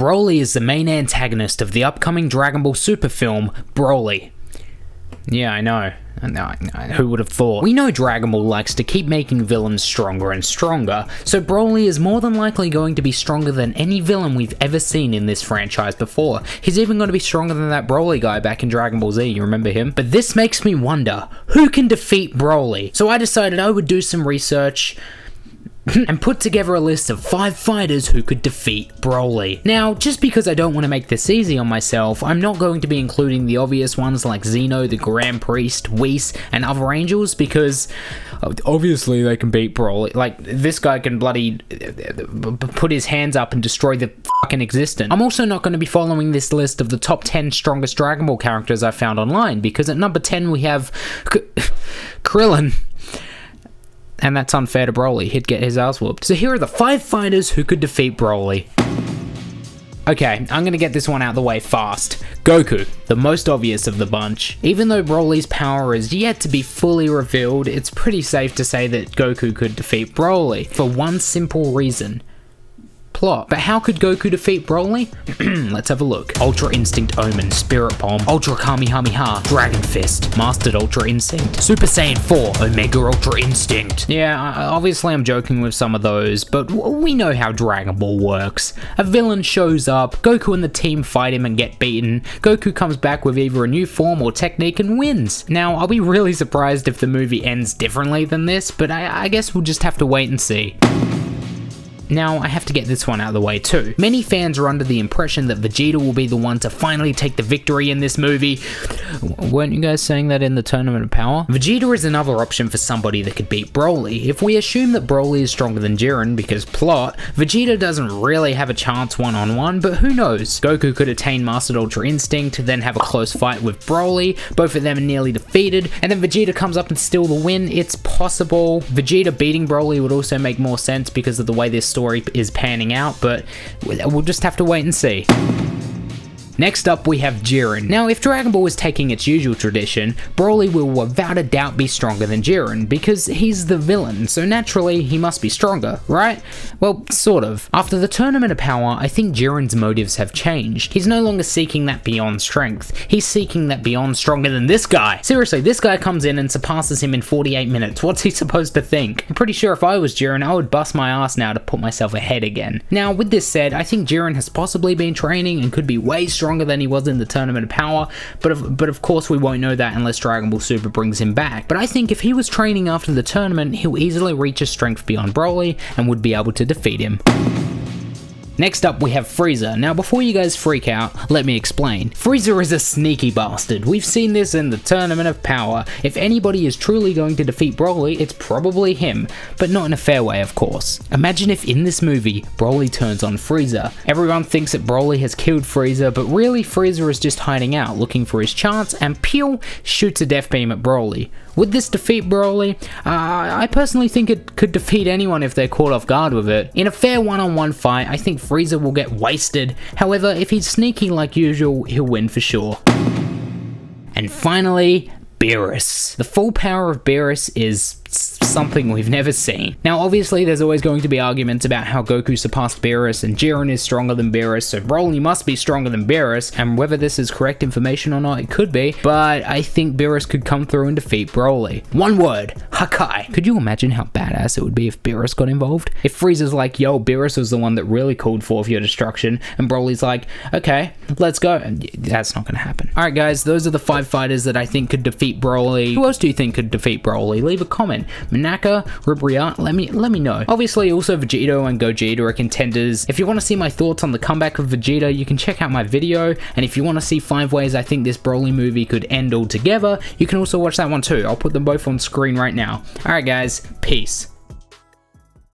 Brawley is the main antagonist of the upcoming Dragon Ball Super film, Brawley. Yeah, I know. Who would have thought? We know Dragon Ball likes to keep making villains stronger and stronger, so Brawley is more than likely going to be stronger than any villain we've ever seen in this franchise before. He's even going to be stronger than that Brawley guy back in Dragon Ball Z, you remember him? But this makes me wonder, who can defeat Brawley? So I decided I would do some research and put together a list of 5 fighters who could defeat Brawley. Now, just because I don't want to make this easy on myself, I'm not going to be including the obvious ones like Zeno, the Grand Priest, Whis, and other angels, because obviously they can beat Brawley. Like, this guy can bloody put his hands up and destroy the fucking existence. I'm also not going to be following this list of the top 10 strongest Dragon Ball characters I found online, because at number 10 we have Krillin. And that's unfair to Brawley, he'd get his ass whooped. So here are the 5 fighters who could defeat Brawley. Okay, I'm gonna get this one out of the way fast. Goku, the most obvious of the bunch. Even though Brawley's power is yet to be fully revealed, it's pretty safe to say that Goku could defeat Brawley, for one simple reason. Plot. But how could Goku defeat Brawley? Let's have a look. Ultra Instinct Omen, Spirit Bomb, Ultra Kamehameha, Dragon Fist, Mastered Ultra Instinct, Super Saiyan 4, Omega Ultra Instinct. Yeah, obviously I'm joking with some of those, but we know how Dragon Ball works. A villain shows up, Goku and the team fight him and get beaten, Goku comes back with either a new form or technique and wins. Now, I'll be really surprised if the movie ends differently than this, but I guess we'll just have to wait and see. Now, I have to get this one out of the way too. Many fans are under the impression that Vegeta will be the one to finally take the victory in this movie. Weren't you guys saying that in the Tournament of Power? Vegeta is another option for somebody that could beat Brawley. If we assume that Brawley is stronger than Jiren, because plot, Vegeta doesn't really have a chance one-on-one, but who knows? Goku could attain Mastered Ultra Instinct, then have a close fight with Brawley, both of them are nearly defeated, and then Vegeta comes up and steal the win. It's possible. Vegeta beating Brawley would also make more sense because of the way this story is panning out, but we'll just have to wait and see. Next up, we have Jiren. Now, if Dragon Ball is taking its usual tradition, Brawley will without a doubt be stronger than Jiren, because he's the villain, so naturally, he must be stronger, right? Well, sort of. After the Tournament of Power, I think Jiren's motives have changed. He's no longer seeking that beyond strength. He's seeking that beyond stronger than this guy. Seriously, this guy comes in and surpasses him in 48 minutes. What's he supposed to think? I'm pretty sure if I was Jiren, I would bust my ass now to put myself ahead again. Now, with this said, I think Jiren has possibly been training and could be way stronger than he was in the Tournament of Power, but of course we won't know that unless Dragon Ball Super brings him back. But I think if he was training after the tournament, he'll easily reach a strength beyond Brawley and would be able to defeat him. Next up, we have Frieza. Now, before you guys freak out, let me explain. Frieza is a sneaky bastard. We've seen this in the Tournament of Power. If anybody is truly going to defeat Brawley, it's probably him, but not in a fair way, of course. Imagine if in this movie, Brawley turns on Frieza. Everyone thinks that Brawley has killed Frieza, but really Frieza is just hiding out, looking for his chance, and pew, shoots a death beam at Brawley. Would this defeat Brawley? I personally think it could defeat anyone if they're caught off guard with it. In a fair one-on-one fight, I think Frieza will get wasted. However, if he's sneaky like usual, he'll win for sure. And finally, Beerus. The full power of Beerus is something we've never seen. Now, obviously, there's always going to be arguments about how Goku surpassed Beerus and Jiren is stronger than Beerus, so Brawley must be stronger than Beerus, and whether this is correct information or not, it could be, but I think Beerus could come through and defeat Brawley. One word, Hakai. Could you imagine how badass it would be if Beerus got involved? If Frieza's like, yo, Beerus was the one that really called forth your destruction, and Brawley's like, okay, let's go, and that's not gonna happen. Alright guys, those are the 5 fighters that I think could defeat Brawley. Who else do you think could defeat Brawley? Leave a comment. Manaka, Ribria, let me know. Obviously, also Vegeta and Gogeta are contenders. If you want to see my thoughts on the comeback of Vegeta, you can check out my video, and if you want to see 5 ways I think this Brawley movie could end altogether, you can also watch that one too. I'll put them both on screen right now. Alright guys, peace.